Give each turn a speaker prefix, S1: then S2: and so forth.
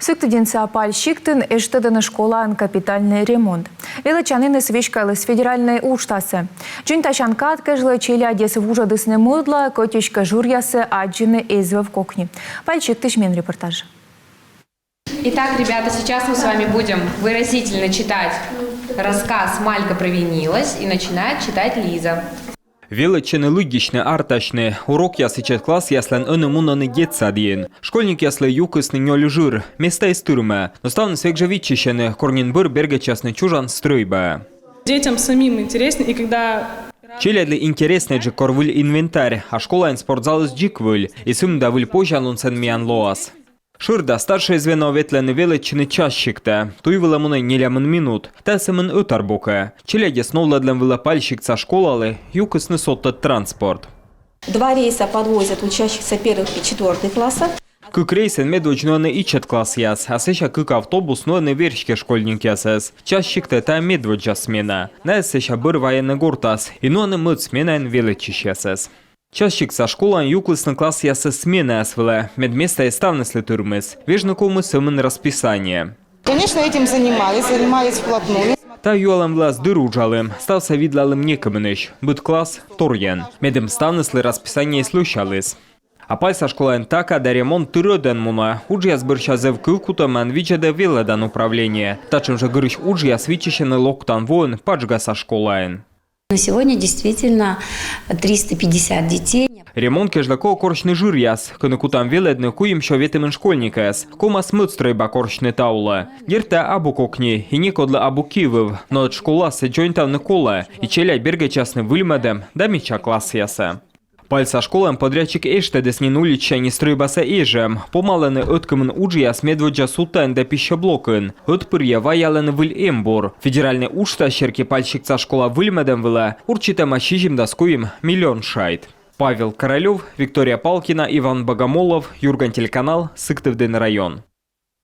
S1: Сыктыдинцы апальщиктын эштыдыны школан капитальный ремонт. Величанины свечкалы с федеральной уштасы. Джинташанкат кэжлы чели одесы в ужадысны мудла, котечка журьясы аджины эзвы в кокне. Пальчик тышмен репортаж.
S2: Итак, ребята, сейчас мы с вами будем выразительно читать рассказ «Малька провинилась» и начинает читать Лиза.
S3: Величины логичны, арташны. Урок ясычет класс яслен önümünü geçsadien. Школьник яслы юкысны не лежир. Места из тюрьмы. Наставный свек же вичищены. Корнин быр бергачасны чужан стройба.
S4: Детям самим интересно, и когда...
S3: Челядли интересный же корвыль инвентарь, а школа ин спортзал с джиквыль. И сым давыль пожалун сен миан лоас. Шырда старшее звено ветлены величины часчикта. Туйвыла муна нелямын минут. Тасымын өтарбука. Челяде сновладлен выла пальщикца школалы, юкысны соттат транспорт.
S5: 2 рейса подвозят учащихся 1 и 4 класса.
S3: Кык рейсен медвочнуаны ичет класс яс, а сеща кык автобус нуаны вершке школьник ясес. Часчикта та медводжа смена. На сеща быр военный гуртас, и нуаны мыт сменаен величищ ясес. Часчик со школан юклысны класс ясы смены асвыла, медместа и ставнысли турмыс. Вежныку мы сымын расписание.
S6: Конечно, этим занимались вплотную.
S3: Та юалам влас дыружалым, стався видлалым некомыныш. Быт класс торьен. Медем ставнысли расписание слушалыс. А пальса школан така да ремонт тыроден муна. Уджия сбырща зев кылкутаман вичеде веледан управление. Тачем же гырыш уджия свичищены локтан воин паджга со школаен.
S7: На сегодня действительно 350 детей.
S3: Ремонт кеждако корчный жир яс, кыныкутам веледны куем шоветымын школьникас. Кома смыцтройба корчный таула. Герта абу кокни, и никодла абу кивыв, но от школа седжойнтавны кола, и челя бергачасны выльмадем, да меча класс яса. Пальца школам подрядчик эштедес не нулича не стройбаса ежем. Помалены откамын уджия смедводжа султан да пищеблокын. Отпырья ваялены выль эмбор. Федеральный ушта щерки пальщикца школа выльмадем выла. Урчитам ащижим доскуем миллион шайт. Павел Королев, Виктория Палкина, Иван Богомолов, Юрган телеканал, Сыктывдин район.